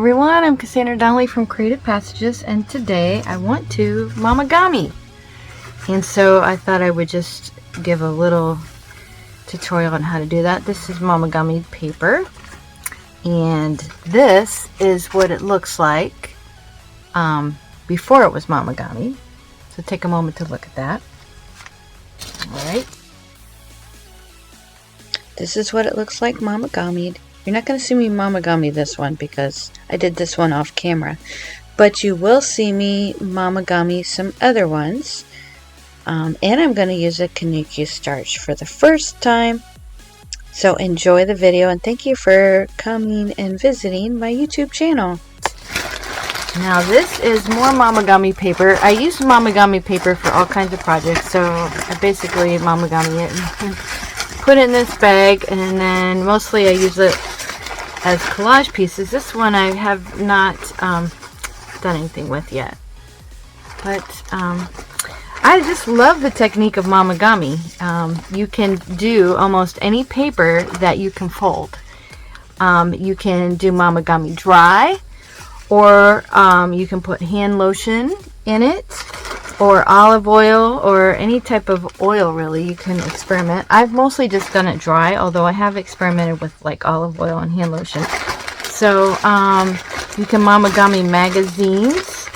everyone, I'm Cassandra Donnelly from Creative Passages, and today I want to Momigami. And so I thought I would just give a little tutorial on how to do that. This is Momigami paper, and this is what it looks like before it was Momigami. So take a moment to look at that. Alright. This is what it looks like Momigamied. You're not going to see me Momigami this one because I did this one off camera. But you will see me Momigami some other ones. And I'm going to use a Konnyaku starch for the first time. So enjoy the video and thank you for coming and visiting my YouTube channel. Now this is more Momigami paper. I use Momigami paper for all kinds of projects. So I basically Momigami it and put it in this bag, and then mostly I use it as collage pieces. This one I have not done anything with yet, but I just love the technique of Momigami. You can do almost any paper that you can fold. You can do Momigami dry, or you can put hand lotion in it, or olive oil, or any type of oil really. You can experiment. I've mostly just done it dry, although I have experimented with like olive oil and hand lotion. So you can Momigami magazines.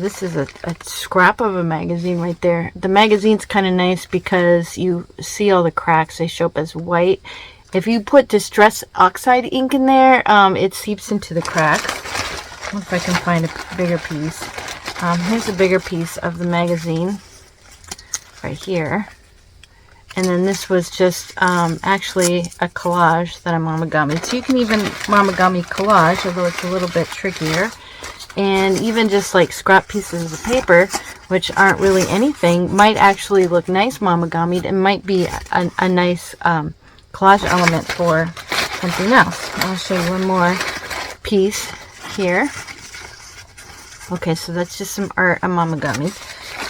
This is a scrap of a magazine right there. The magazine's kind of nice because you see all the cracks. They show up as white. If you put distress oxide ink in there, it seeps into the cracks. I wonder if I can find a bigger piece. Here's a bigger piece of the magazine right here. And then this was just actually a collage that I Momigami. So you can even Momigami collage, although it's a little bit trickier. And even just like scrap pieces of paper, which aren't really anything, might actually look nice Momigamied and might be a nice collage element for something else. I'll show you one more piece here. Okay, so that's just some art of Momigami.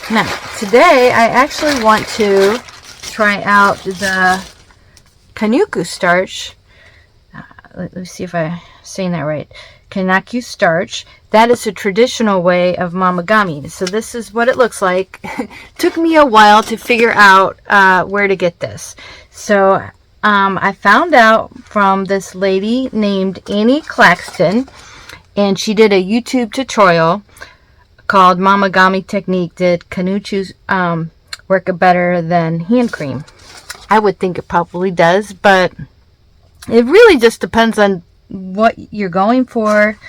Now, today I actually want to try out the Konnyaku Starch. Let me see if I'm saying that right. Konnyaku Starch. That is a traditional way of Momigami. So this is what it looks like. Took me a while to figure out where to get this. So I found out from this lady named Annie Claxton. And she did a YouTube tutorial called Momigami Technique. Did Konnyaku work better than hand cream? I would think it probably does, but it really just depends on what you're going for.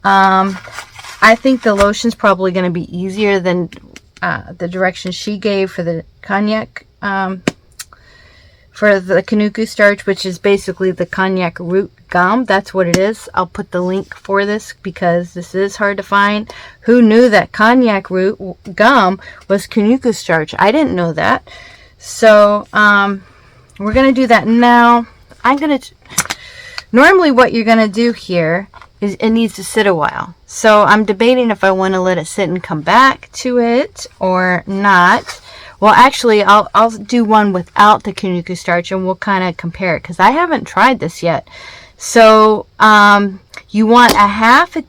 I think the lotion's probably going to be easier than the directions she gave for the Konjac. For the Konnyaku Starch, which is basically the Konjac root gum. That's what it is. I'll put the link for this because this is hard to find. Who knew that Konjac root gum was Konnyaku Starch? I didn't know that. So we're going to do that now. Normally what you're going to do here is it needs to sit a while. So I'm debating if I want to let it sit and come back to it or not. Well, actually, I'll do one without the Konnyaku Starch, and we'll kind of compare it, because I haven't tried this yet. So, you want a half a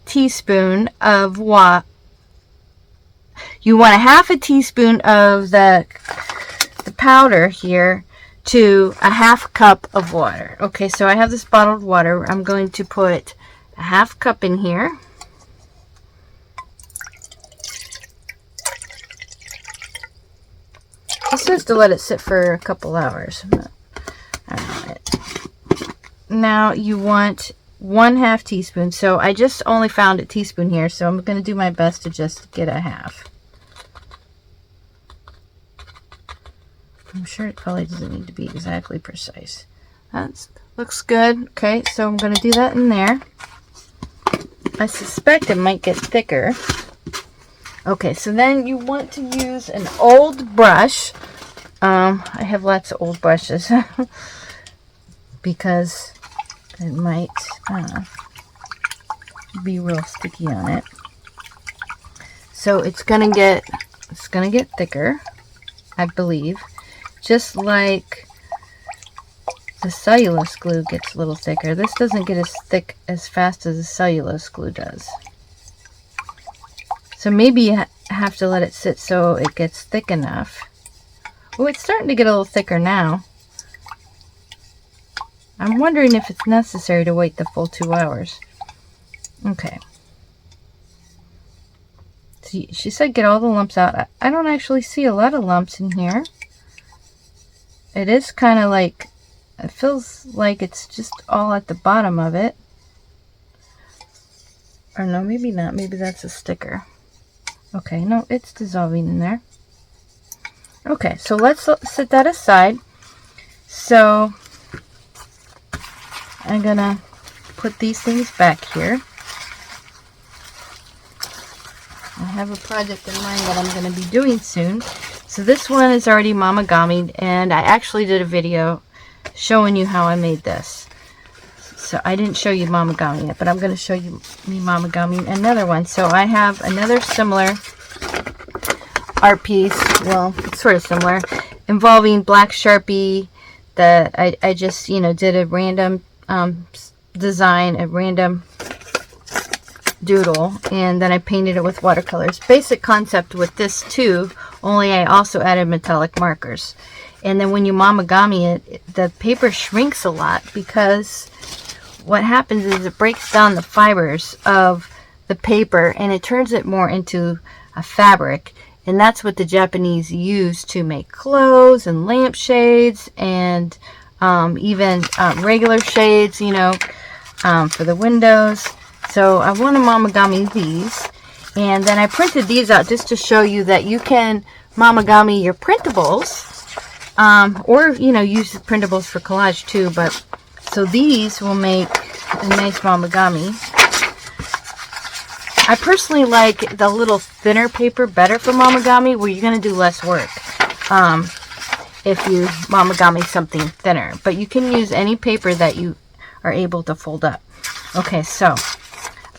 teaspoon of what? You want a half a teaspoon of the powder here to a half cup of water. Okay, so I have this bottled water. I'm going to put a half cup in here. It says to let it sit for a couple hours. Now you want 1/2 teaspoon. So I just only found a teaspoon here, so I'm going to do my best to just get a half. I'm sure it probably doesn't need to be exactly precise. That looks good. Okay, so I'm going to do that in there. I suspect it might get thicker. Okay, so then you want to use an old brush. I have lots of old brushes because it might be real sticky on it. So it's gonna get thicker, I believe, just like the cellulose glue gets a little thicker. This doesn't get as thick as fast as the cellulose glue does. So maybe you have to let it sit so it gets thick enough. Oh, it's starting to get a little thicker now. I'm wondering if it's necessary to wait the full 2 hours. Okay. See, she said get all the lumps out. I don't actually see a lot of lumps in here. It is kind of like, it feels like it's just all at the bottom of it. Or no, maybe not. Maybe that's a sticker. Okay, no, it's dissolving in there. Okay, so let's set that aside. So I'm gonna put these things back here. I have a project in mind that I'm going to be doing soon. So this one is already momigammied, and I actually did a video showing you how I made this. So I didn't show you momigami yet, but I'm going to show you me momigammiing another one. So I have another similar art piece, well, it's sort of similar, involving black Sharpie that I just, you know, did a random design, a random doodle, and then I painted it with watercolors. Basic concept with this too, only I also added metallic markers. And then when you momigami it, the paper shrinks a lot, because what happens is it breaks down the fibers of the paper and it turns it more into a fabric. And that's what the Japanese use to make clothes and lampshades and even regular shades, you know, for the windows. So I want to momigami these, and then I printed these out just to show you that you can momigami your printables, or, you know, use the printables for collage too. But so these will make a nice momigami. I personally like the little thinner paper better for momigami, where you're going to do less work if you momigami something thinner. But you can use any paper that you are able to fold up. Okay, so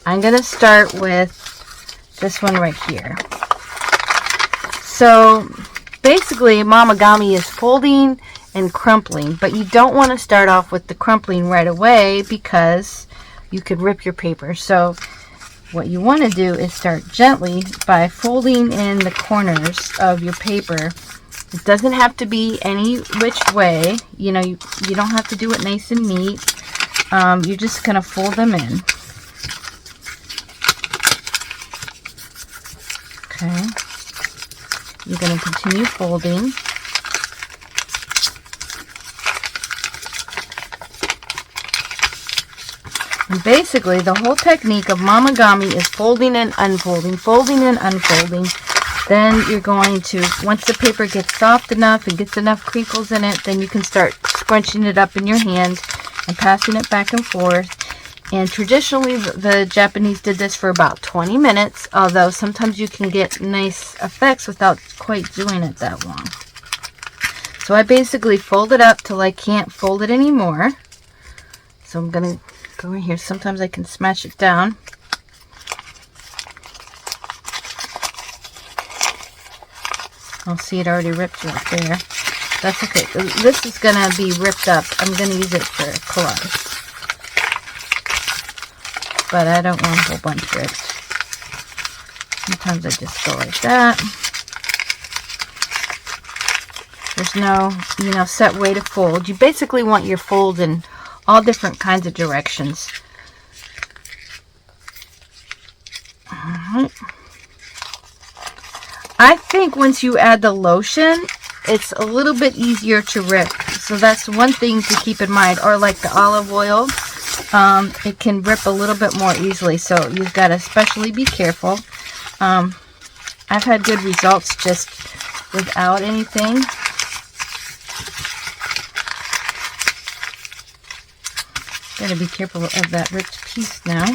I'm going to start with this one right here. So basically momigami is folding and crumpling, but you don't want to start off with the crumpling right away because you could rip your paper. So what you want to do is start gently by folding in the corners of your paper. It doesn't have to be any which way. You know, you don't have to do it nice and neat. You're just going to fold them in. Okay. You're going to continue folding. And basically, the whole technique of momigami is folding and unfolding, folding and unfolding. Then you're going to, once the paper gets soft enough and gets enough crinkles in it, then you can start scrunching it up in your hand and passing it back and forth. And traditionally, the Japanese did this for about 20 minutes, although sometimes you can get nice effects without quite doing it that long. So I basically fold it up till I can't fold it anymore. So I'm going to go in here. Sometimes I can smash it down. I'll see it already ripped right there. That's okay. This is going to be ripped up. I'm going to use it for collage. But I don't want a whole bunch ripped. Sometimes I just go like that. There's no, you know, set way to fold. You basically want your fold in all different kinds of directions. Alright. I think once you add the lotion, it's a little bit easier to rip. So that's one thing to keep in mind. Or like the olive oil. It can rip a little bit more easily, so you've got to especially be careful. I've had good results just without anything. Got to be careful of that ripped piece now.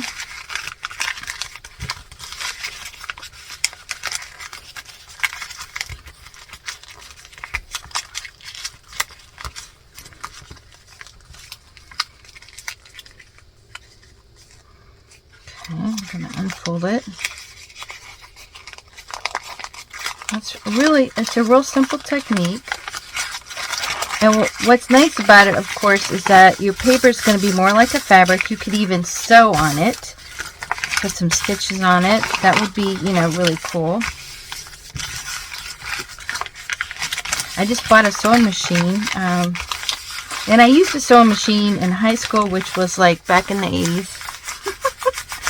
I'm going to unfold it. It's a real simple technique. And what's nice about it, of course, is that your paper is going to be more like a fabric. You could even sew on it, put some stitches on it. That would be, you know, really cool. I just bought a sewing machine. And I used a sewing machine in high school, which was like back in the 80s.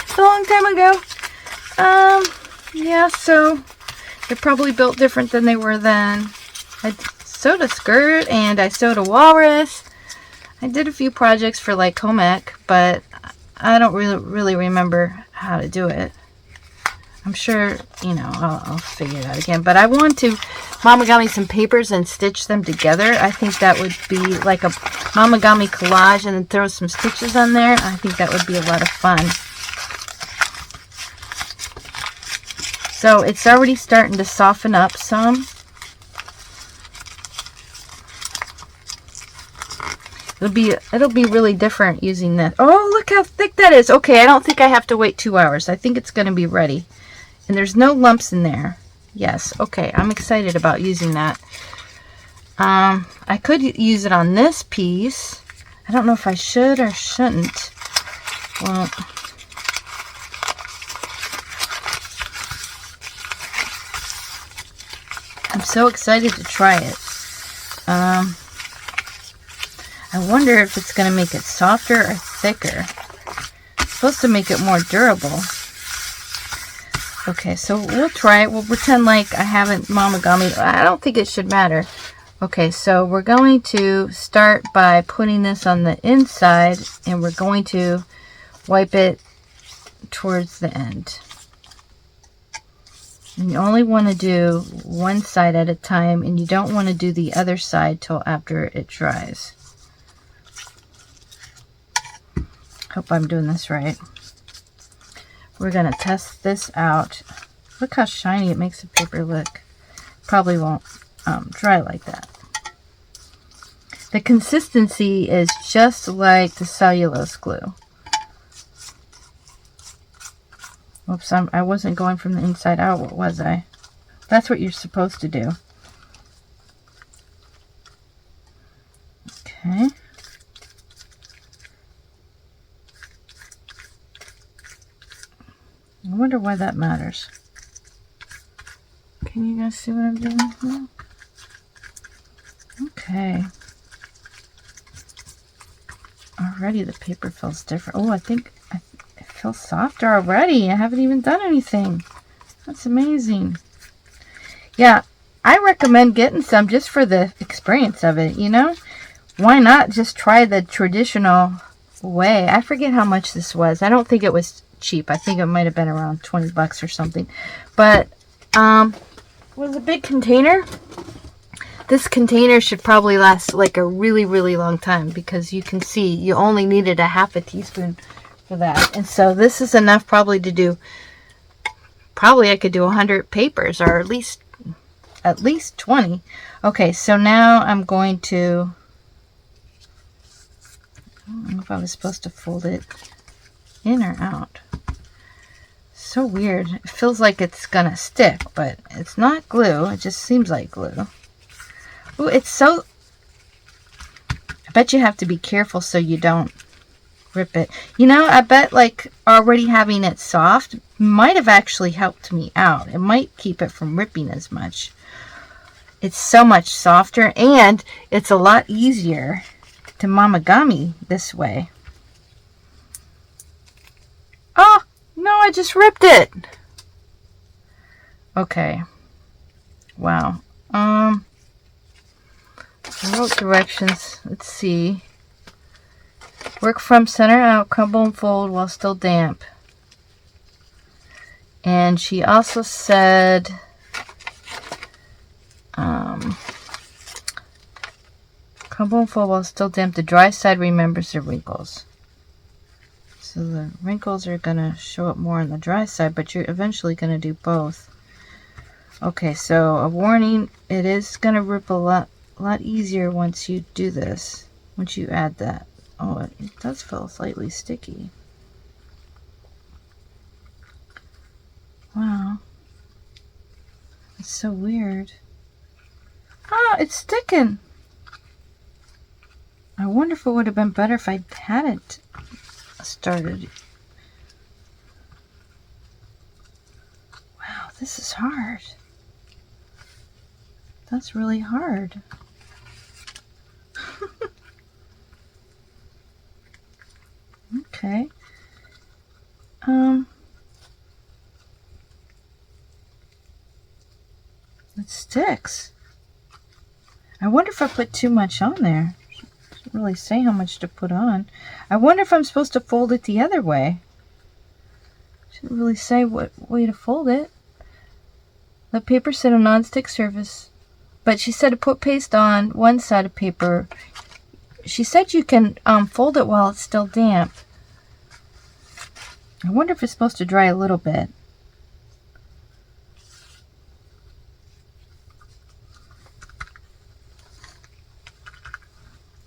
It's a long time ago. Yeah, so they're probably built different than they were then. I sewed a skirt and I sewed a walrus. I did a few projects for like Konjac, but I don't really remember how to do it. I'm sure, you know, I'll figure it out again. But I want to momigami some papers and stitch them together. I think that would be like a momigami collage and then throw some stitches on there. I think that would be a lot of fun. So it's already starting to soften up some. It'll be really different using this. Oh, look how thick that is. Okay, I don't think I have to wait 2 hours. I think it's going to be ready. And there's no lumps in there. Yes, okay, I'm excited about using that. I could use it on this piece. I don't know if I should or shouldn't. Well, I'm so excited to try it. I wonder if it's going to make it softer or thicker. It's supposed to make it more durable. Okay, so we'll try it. We'll pretend like I haven't momigami. I don't think it should matter. Okay, so we're going to start by putting this on the inside, and we're going to wipe it towards the end. And you only want to do one side at a time, and you don't want to do the other side till after it dries. Hope I'm doing this right. We're going to test this out. Look how shiny it makes the paper look. Probably won't dry like that. The consistency is just like the cellulose glue. Whoops, I wasn't going from the inside out, what was I? That's what you're supposed to do. Okay. I wonder why that matters. Can you guys see what I'm doing here? Okay. Already the paper feels different. Oh, I think it feels softer already. I haven't even done anything. That's amazing. Yeah, I recommend getting some just for the experience of it, you know? Why not just try the traditional way? I forget how much this was. I don't think it was cheap. I think it might have been around 20 bucks or something. But it was a big container. This container should probably last like a really, really long time, because you can see you only needed a half a teaspoon for that. And so this is enough probably to do, probably I could do 100 papers, or at least 20. Okay, so now I'm going to, I don't know if I was supposed to fold it in or out. So weird. It feels like it's gonna stick, but it's not glue. It just seems like glue. Ooh, it's so... I bet you have to be careful so you don't rip it. You know, I bet like already having it soft might have actually helped me out. It might keep it from ripping as much. It's so much softer, and it's a lot easier to momigami this way. Oh, no, I just ripped it. Okay. Wow. I wrote directions. Let's see. Work from center out, crumble and fold while still damp. And she also said, crumble and fold while still damp. The dry side remembers the wrinkles. So the wrinkles are going to show up more on the dry side, but you're eventually going to do both. Okay, so a warning, it is going to rip a lot easier once you do this, once you add that. Oh, it does feel slightly sticky. Wow. It's so weird. Ah, it's sticking. wonder if it would have been better if I hadn't started. Wow, this is hard. That's really hard. Okay. It sticks. I wonder if I put too much on there. Doesn't really say how much to put on. I wonder if I'm supposed to fold it the other way. Doesn't really say what way to fold it. Let paper sit on non-stick surface. But she said to put paste on one side of paper. She said you can fold it while it's still damp. I wonder if it's supposed to dry a little bit.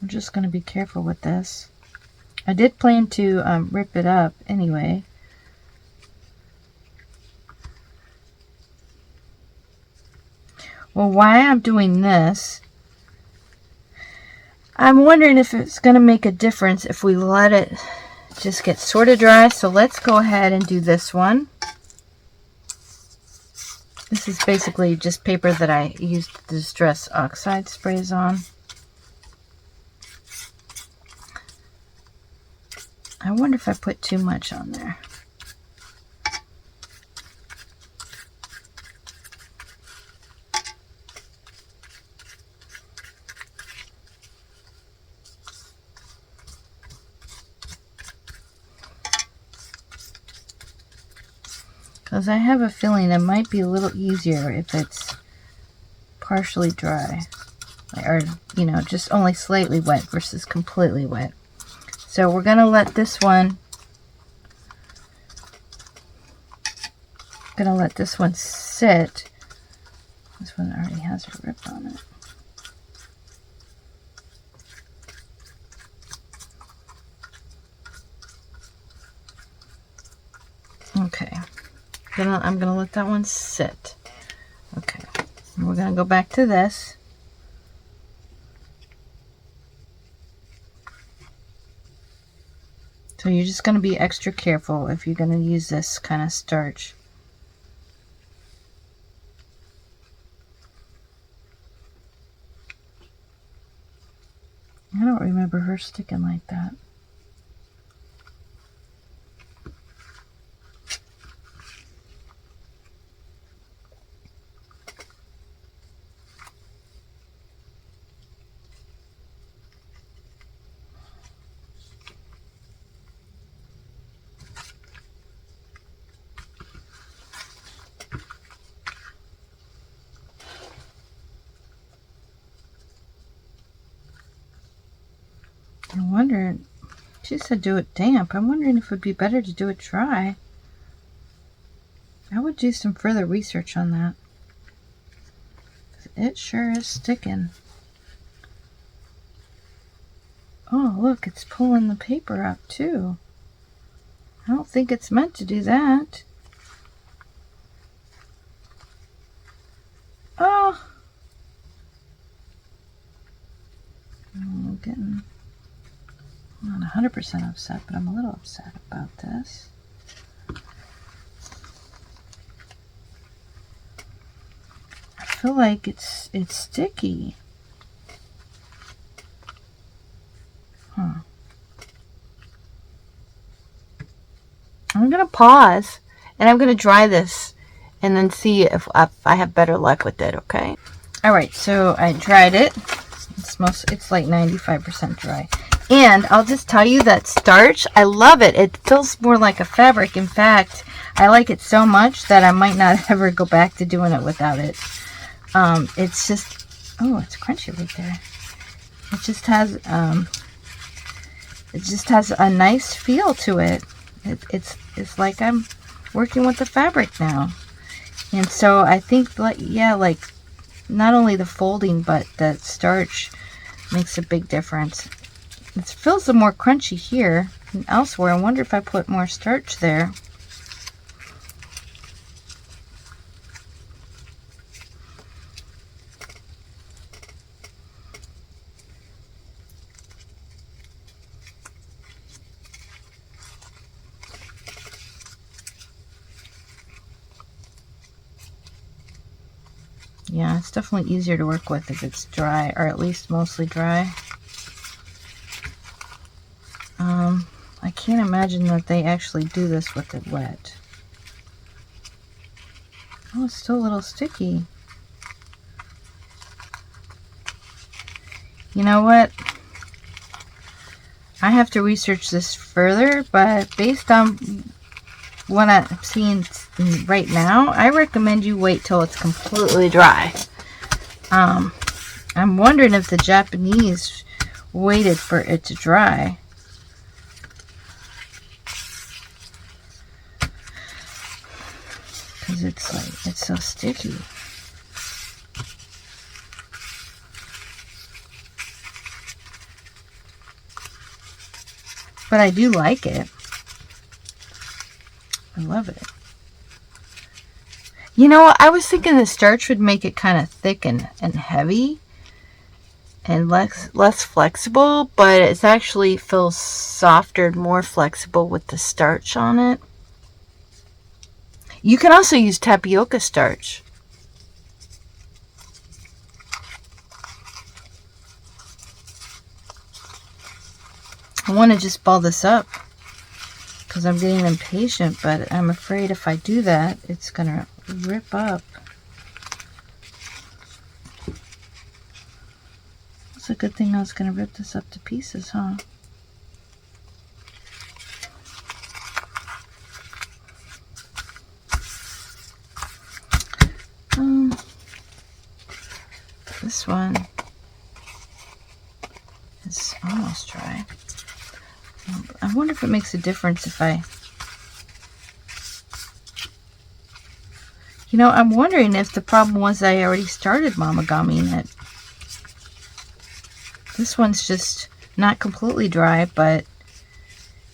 I'm just going to be careful with this. I did plan to rip it up anyway. Well, why I'm doing this, I'm wondering if it's going to make a difference if we let it just get sort of dry. So let's go ahead and do this one. This is basically just paper that I used the Distress Oxide sprays on. I wonder if I put too much on there. Because I have a feeling it might be a little easier if it's partially dry. Or, you know, just only slightly wet versus completely wet. So we're going to let this one, sit. This one already has a rip on it. Okay. I'm gonna let that one sit. Okay. And we're gonna go back to this. So you're just gonna be extra careful if you're gonna use this kind of starch. I don't remember her sticking like that. I'm wondering, she said do it damp. I'm wondering if it would be better to do it dry. I would do some further research on that. It sure is sticking. Oh, look, it's pulling the paper up too. I don't think it's meant to do that. Oh! I'm getting not 100% upset, but I'm a little upset about this. I feel like it's sticky. Huh. I'm going to pause and I'm going to dry this and then see if I have better luck with it, okay? All right, so I dried it. It's like 95% dry. And I'll just tell you that starch, I love it. It feels more like a fabric. In fact, I like it so much that I might not ever go back to doing it without it. It's just, oh, it's crunchy right there. It just has a nice feel to it. It's like I'm working with the fabric now. And so I think, yeah, like not only the folding, but the starch makes a big difference. It feels a more crunchy here than elsewhere. I wonder if I put more starch there. Yeah, it's definitely easier to work with if it's dry, or at least mostly dry. I can't imagine that they actually do this with it wet. Oh, it's still a little sticky. You know what? I have to research this further, but based on what I'm seeing right now, I recommend you wait till it's completely dry. I'm wondering if the Japanese waited for it to dry. Because it's so sticky. But I do like it. I love it. You know, I was thinking the starch would make it kind of thick and heavy and less flexible, but it actually feels softer and more flexible with the starch on it. You can also use tapioca starch. I want to just ball this up because I'm getting impatient, but I'm afraid if I do that, it's going to rip up. It's a good thing I was going to rip this up to pieces, huh? This one is almost dry. I wonder if it makes a difference if I... You know, I'm wondering if the problem was I already started momigammiing it. This one's just not completely dry, but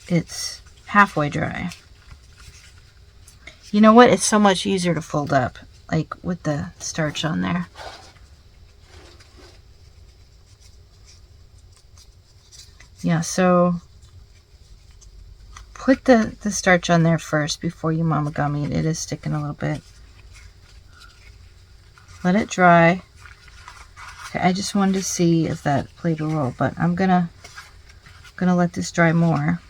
it's halfway dry. You know what? It's so much easier to fold up, like with the starch on there. Yeah, so put the starch on there first before you momigami it. It is sticking a little bit. Let it dry. Okay, I just wanted to see if that played a role, but I'm gonna let this dry more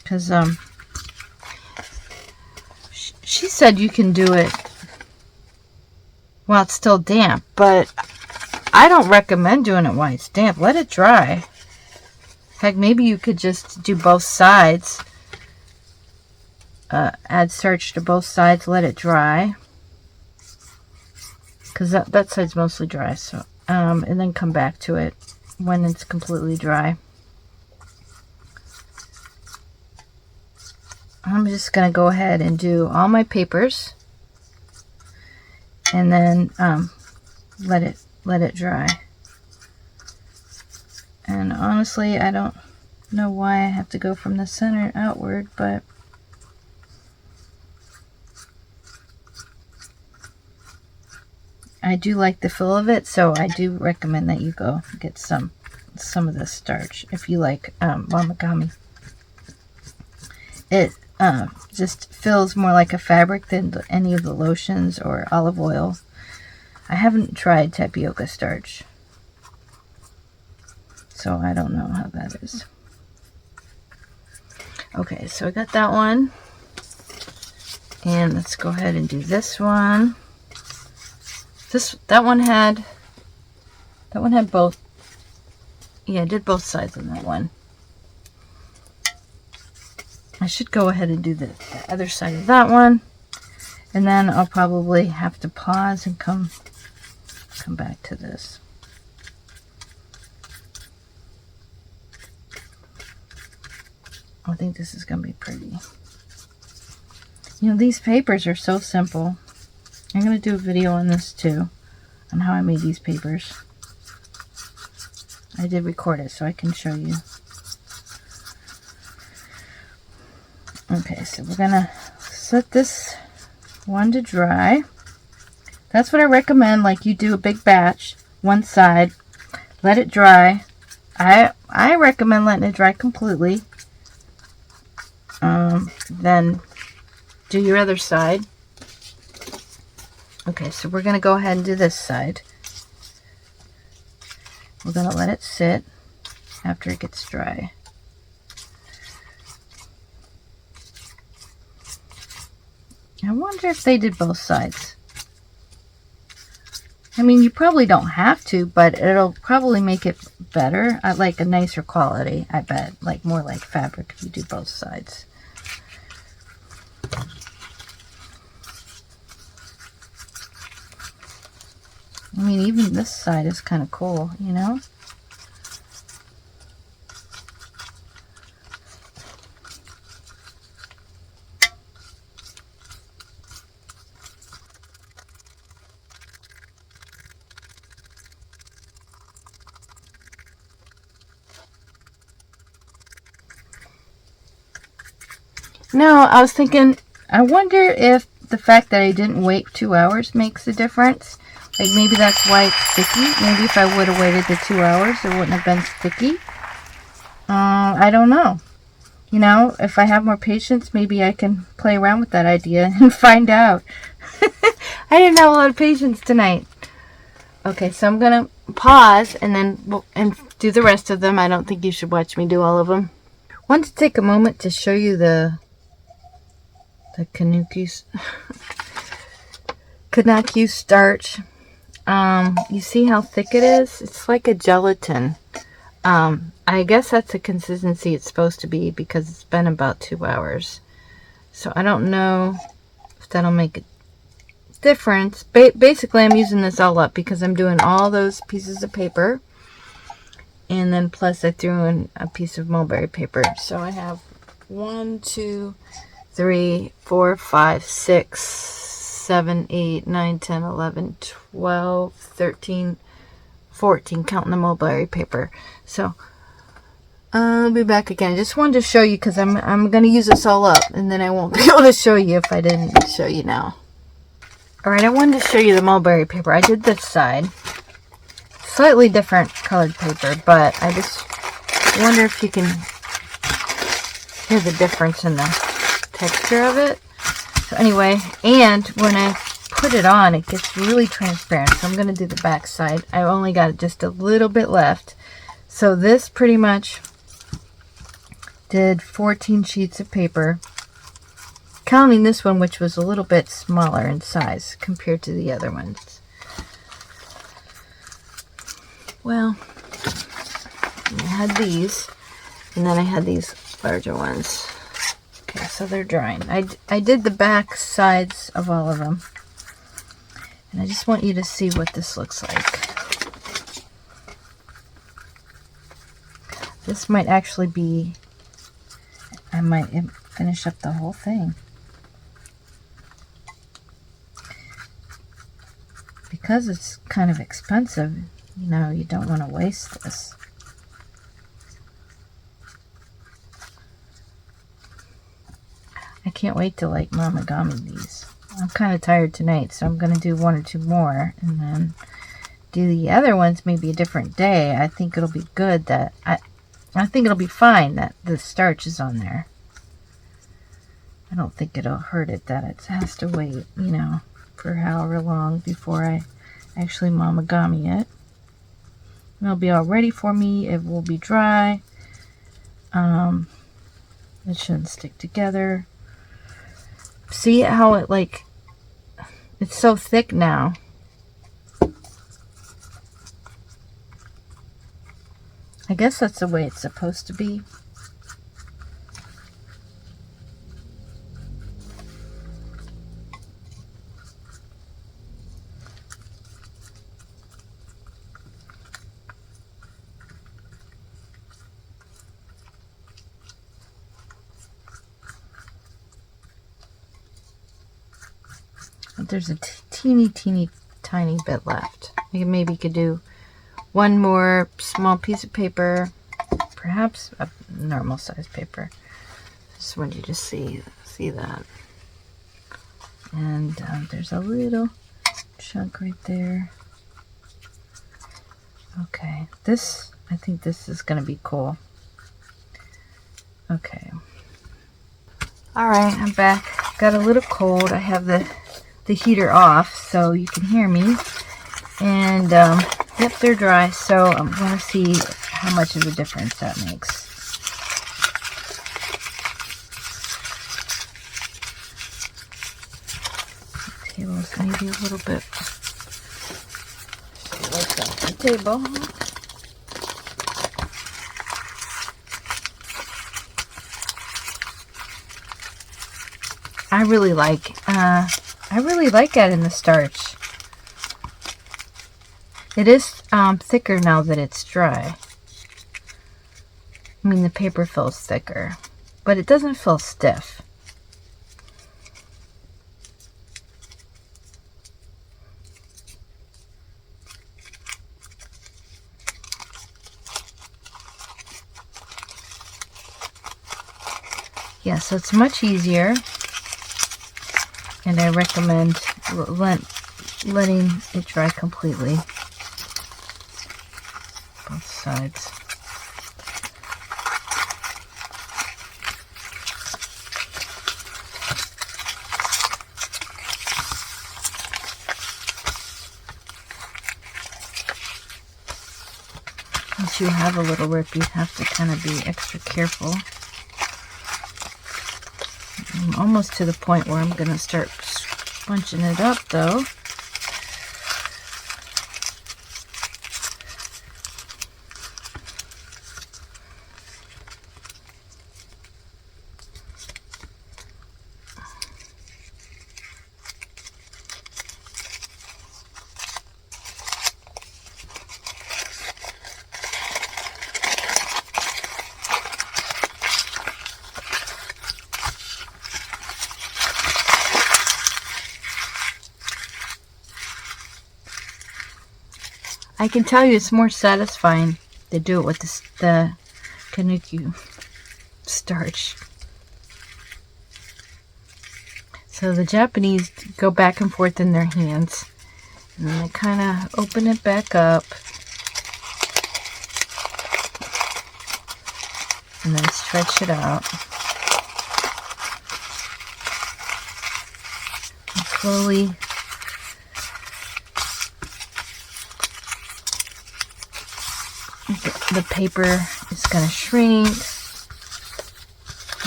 because she said you can do it while it's still damp, but I don't recommend doing it while it's damp. Let it dry. Heck, maybe you could just do both sides. Add starch to both sides, let it dry. Because that side's mostly dry, so and then come back to it when it's completely dry. I'm just gonna go ahead and do all my papers, and then let it dry. And honestly, I don't know why I have to go from the center outward, but I do like the feel of it, so I do recommend that you go get some of this starch if you like momigami. It just feels more like a fabric than any of the lotions or olive oil. I haven't tried tapioca starch, so I don't know how that is. Okay, so I got that one, and let's go ahead and do this one. That one had both. Yeah, I did both sides on that one. I should go ahead and do the other side of that one, and then I'll probably have to pause and come back to this. I think this is going to be pretty. You know, these papers are so simple. I'm going to do a video on this too, on how I made these papers. I did record it so I can show you. Okay, so we're going to set this one to dry. That's what I recommend. Like, you do a big batch, one side, let it dry. I recommend letting it dry completely. Then do your other side. Okay, so we're going to go ahead and do this side. We're going to let it sit after it gets dry. I wonder if they did both sides. I mean, you probably don't have to, but it'll probably make it better. I like a nicer quality, I bet. Like more like fabric if you do both sides. I mean, even this side is kind of cool, you know? No, I was thinking, I wonder if the fact that I didn't wait 2 hours makes a difference. Like maybe that's why it's sticky. Maybe if I would have waited the 2 hours, it wouldn't have been sticky. I don't know. You know, if I have more patience, maybe I can play around with that idea and find out. I didn't have a lot of patience tonight. Okay, so I'm going to pause and then do the rest of them. I don't think you should watch me do all of them. I want to take a moment to show you the Konnyaku Starch. You see how thick it is? It's like a gelatin. I guess that's the consistency it's supposed to be because it's been about 2 hours. So I don't know if that'll make a difference. Basically, I'm using this all up because I'm doing all those pieces of paper. And then plus I threw in a piece of mulberry paper. So I have 1, 2, 3, 4, 5, 6, 7, 8, 9, 10, 11, 12, 13, 14, counting the mulberry paper. So I'll be back again. I just wanted to show you because I'm going to use this all up and then I won't be able to show you if I didn't show you now. Alright, I wanted to show you the mulberry paper. I did this side. Slightly different colored paper, but I just wonder if you can hear the difference in the texture of it. So anyway, and when I put it on, it gets really transparent. So I'm going to do the back side. I only got just a little bit left. So this pretty much did 14 sheets of paper, counting this one, which was a little bit smaller in size compared to the other ones. Well, I had these, and then I had these larger ones. Okay, so they're drying. I did the back sides of all of them. And I just want you to see what this looks like. This might actually be, I might finish up the whole thing. Because it's kind of expensive, you know, you don't want to waste this. I can't wait to like momigami these. I'm kind of tired tonight, so I'm going to do 1 or 2 more and then do the other ones maybe a different day. I think it'll be good that I think it'll be fine that the starch is on there. I don't think it'll hurt it that it has to wait, you know, for however long before I actually momigami it. It'll be all ready for me. It will be dry. It shouldn't stick together. See how it like, it's so thick now. I guess that's the way it's supposed to be. There's a teeny tiny bit left. Maybe you could do 1 more small piece of paper, perhaps a normal size paper. Just want you to see that. And there's a little chunk right there. Okay, I think this is going to be cool. Okay. Alright, I'm back. Got a little cold. I have the the heater off so you can hear me. And yep, they're dry, so I'm going to see how much of a difference that makes. Table's maybe a little bit like off the table. I really like adding the starch. It is thicker now that it's dry. I mean, the paper feels thicker, but it doesn't feel stiff. Yeah, so it's much easier, and I recommend letting it dry completely, both sides. Once you have a little rip, you have to kind of be extra careful. I'm almost to the point where I'm going to start bunching it up, though. I can tell you it's more satisfying to do it with the Konnyaku starch. So the Japanese go back and forth in their hands, and then they kind of open it back up, and then stretch it out, and slowly the paper is going to shrink, the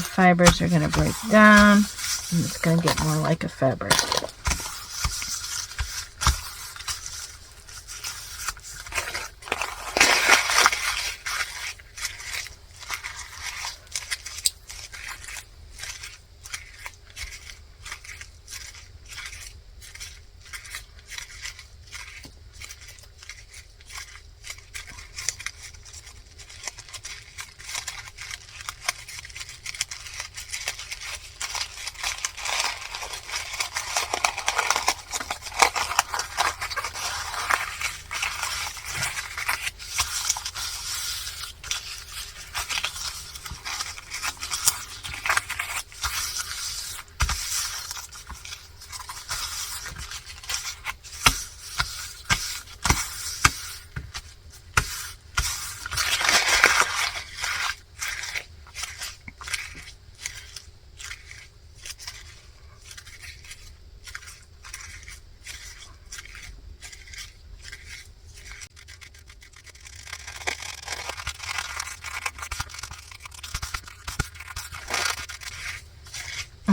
fibers are going to break down, and it's going to get more like a fabric.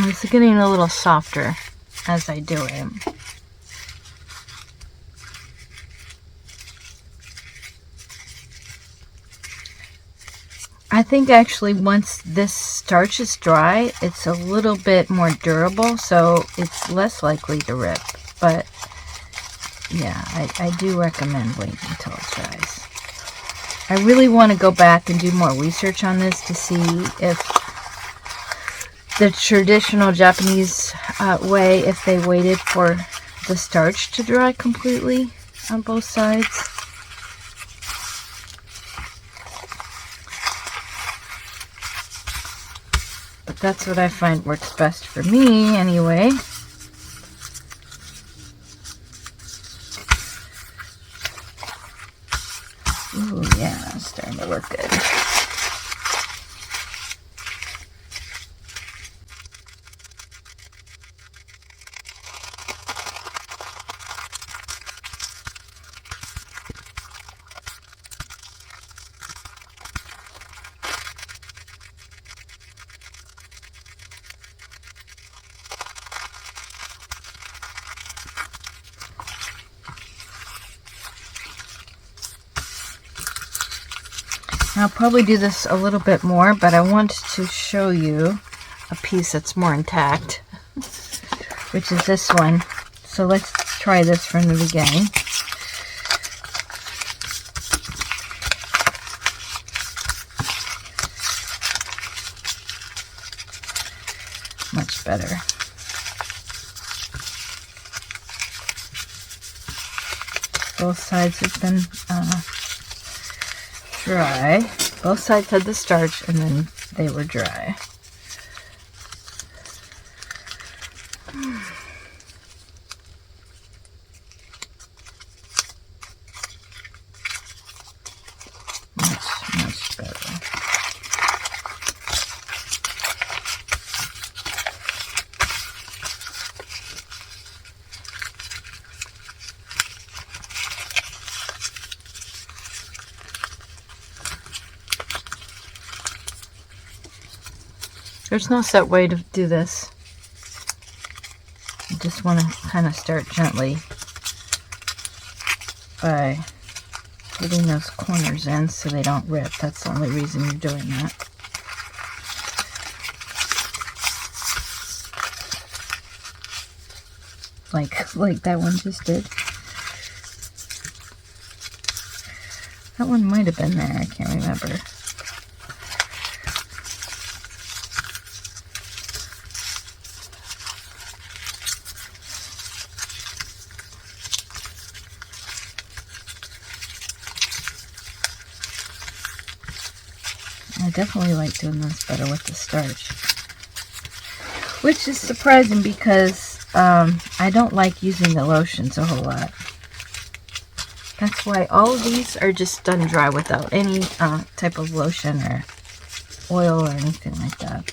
It's getting a little softer as I do it. I think actually once this starch is dry, it's a little bit more durable, so it's less likely to rip. But yeah, I do recommend waiting until it dries. I really want to go back and do more research on this to see if the traditional Japanese way, if they waited for the starch to dry completely on both sides. But that's what I find works best for me anyway. Ooh, yeah, it's starting to look good. I'll probably do this a little bit more, but I want to show you a piece that's more intact, which is this one. So let's try this from the beginning. Much better. Both sides have been dry. Both sides had the starch and then they were dry. Much better. There's no set way to do this. You just want to kind of start gently by getting those corners in so they don't rip. That's the only reason you're doing that. Like that one just did. That one might have been there, I can't remember. I definitely like doing this better with the starch, which is surprising because I don't like using the lotions a whole lot. That's why all of these are just done dry without any type of lotion or oil or anything like that.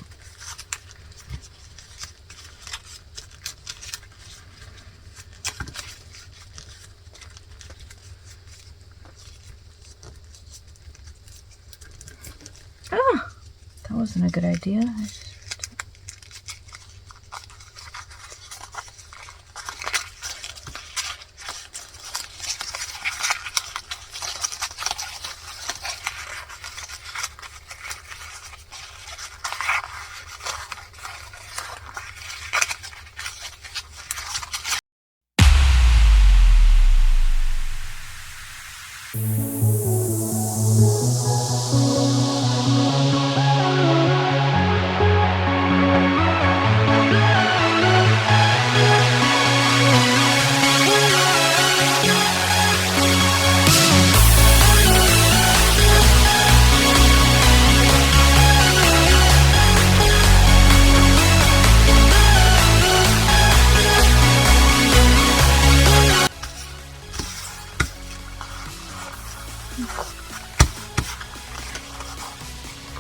Oh, that wasn't a good idea.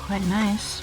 Quite nice.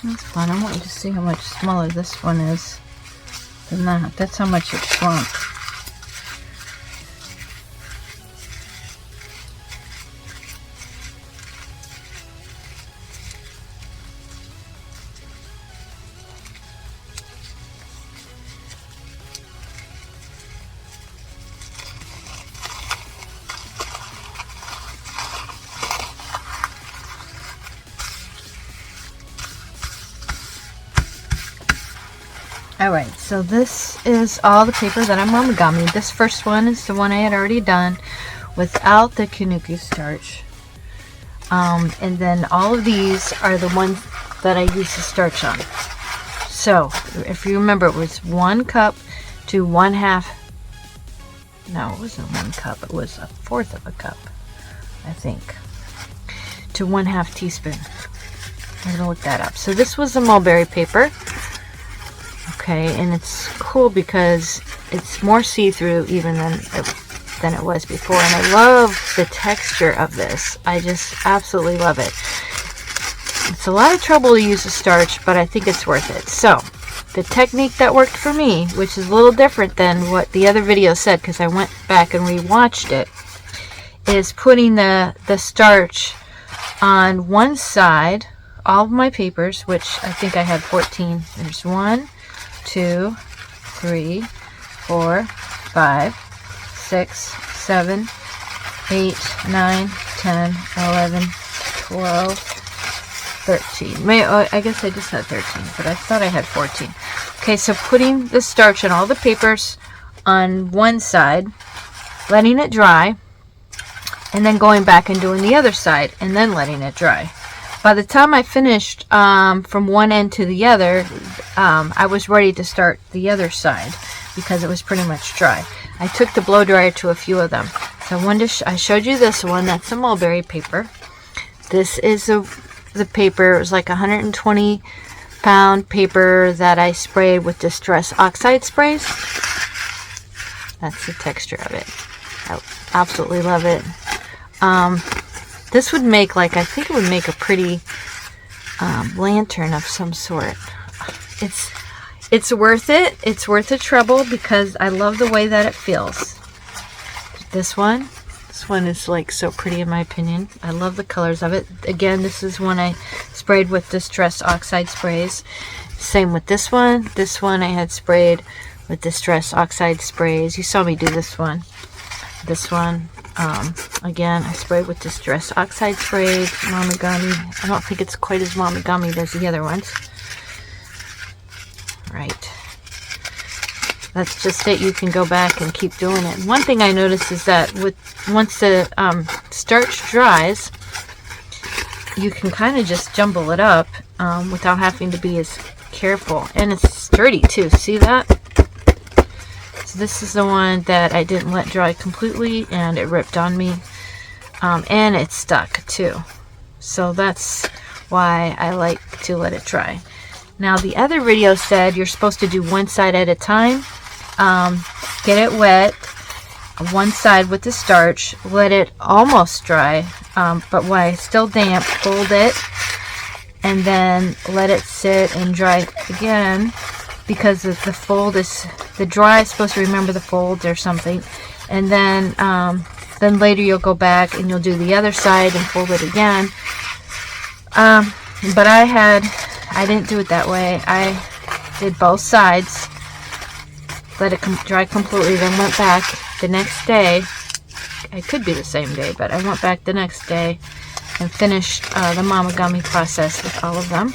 That's fun. I want you to see how much smaller this one is than that. That's how much it shrunk. Alright, so this is all the paper that I'm momigami. This first one is the one I had already done without the Konnyaku starch. And then all of these are the ones that I use the starch on. So, if you remember, it was 1 cup to 1/2. No, it wasn't 1 cup. It was 1/4 of a cup, I think, to 1/2 teaspoon. I'm gonna look that up. So this was the mulberry paper. Okay, and it's cool because it's more see-through even than it was before, and I love the texture of this. I just absolutely love it. It's a lot of trouble to use the starch, but I think it's worth it. So the technique that worked for me, which is a little different than what the other video said because I went back and rewatched it, is putting the starch on one side, all of my papers, which I think I had 14. There's 1, 2, 3, 4, 5, 6, 7, 8, 9, 10, 11, 12, 13. I guess I just had 13, but I thought I had 14. Okay, so putting the starch on all the papers on one side, letting it dry, and then going back and doing the other side, and then letting it dry. By the time I finished from one end to the other, I was ready to start the other side because it was pretty much dry. I took the blow dryer to a few of them. So I showed you this one. That's a mulberry paper. This is the paper. It was like 120 pound paper that I sprayed with Distress Oxide sprays. That's the texture of it. I absolutely love it. This would make, I think it would make a pretty lantern of some sort. It's worth it. It's worth the trouble because I love the way that it feels. This one is like so pretty in my opinion. I love the colors of it. Again, this is one I sprayed with Distress Oxide sprays. Same with this one. This one I had sprayed with Distress Oxide sprays. You saw me do this one. This one. Again, I sprayed with Distress Oxide sprays, Momigami. I don't think it's quite as Momigami as the other ones. Right. That's just it. You can go back and keep doing it. And one thing I noticed is that once the starch dries, you can kind of just jumble it up without having to be as careful. And it's sturdy too. See that? This is the one that I didn't let dry completely and it ripped on me, and it stuck too, so that's why I like to let it dry. Now the other video said you're supposed to do one side at a time. Get it wet one side with the starch, let it almost dry, but while it's still damp, fold it and then let it sit and dry again, because the fold is, the dry is supposed to remember the folds or something, and then later you'll go back and you'll do the other side and fold it again. But I didn't do it that way. I did both sides, let it dry completely, then went back the next day. It could be the same day, but I went back the next day and finished the momigami process with all of them.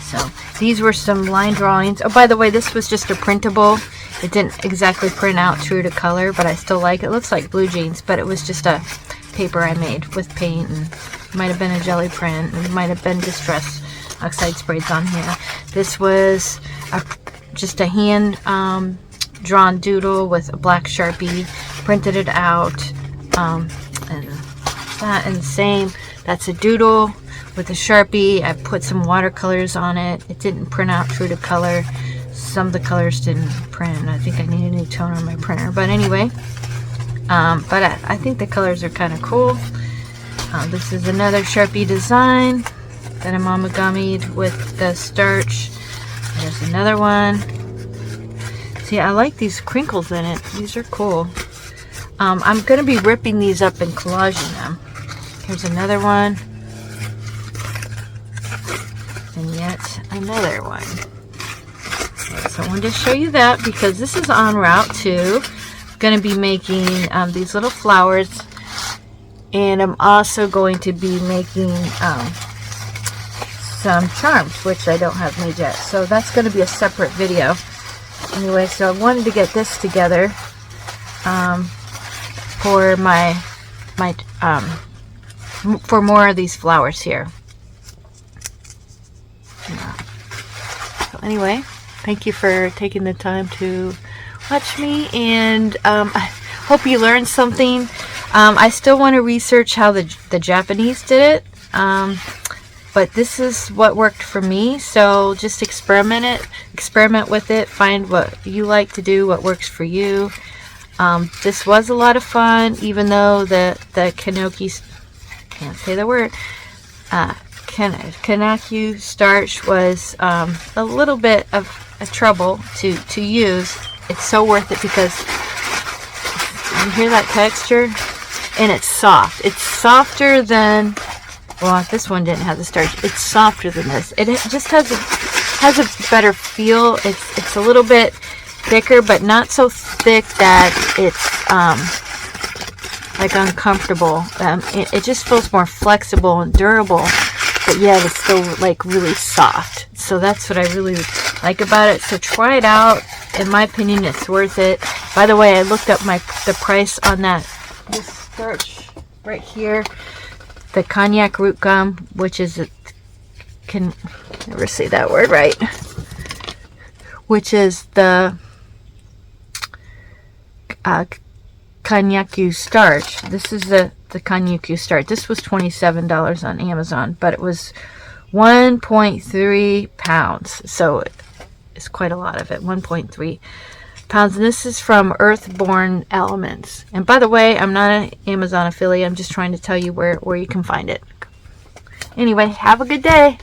So these were some line drawings. Oh, by the way, this was just a printable. It didn't exactly print out true to color, but I still like it. It looks like blue jeans, but it was just a paper I made with paint, and it might have been a jelly print, and it might have been Distress Oxide sprays on here. This was just a hand drawn doodle with a black Sharpie. Printed it out, and that, and the same. That's a doodle with a Sharpie. I put some watercolors on it. It didn't print out true to color. Some of the colors didn't print. I think I need a new toner on my printer. But anyway, but I think the colors are kind of cool. This is another Sharpie design that I'm momigamied with the starch. There's another one. See, I like these crinkles in it. These are cool. I'm going to be ripping these up and collaging them. Here's another one. And yet another one. So I wanted to show you that because this is en route to. I'm going to be making these little flowers. And I'm also going to be making some charms, which I don't have made yet. So that's going to be a separate video. Anyway, so I wanted to get this together for for more of these flowers here. So anyway, thank you for taking the time to watch me, and I hope you learned something. I still want to research how the Japanese did it, but this is what worked for me. So just experiment with it, find what you like to do, what works for you. This was a lot of fun, even though the Konnyaku, can't say the word, Konnyaku Starch was a little bit of a trouble to use. It's so worth it because you hear that texture, and it's soft. It's softer than, well, this one didn't have the starch. It's softer than this. It just has a better feel. It's a little bit thicker, but not so thick that it's like uncomfortable. It just feels more flexible and durable, but yet it's still like really soft. So that's what I really like about it. So try it out. In my opinion, it's worth it. By the way, I looked up the price on this starch right here, the Konjac root gum, which is can never say that word right, which is the Konnyaku Starch. This is the Konnyaku Starch. This was $27 on Amazon, but it was 1.3 pounds. So it's quite a lot of it, 1.3 pounds. And this is from Earthborn Elements. And by the way, I'm not an Amazon affiliate. I'm just trying to tell you where you can find it. Anyway, have a good day.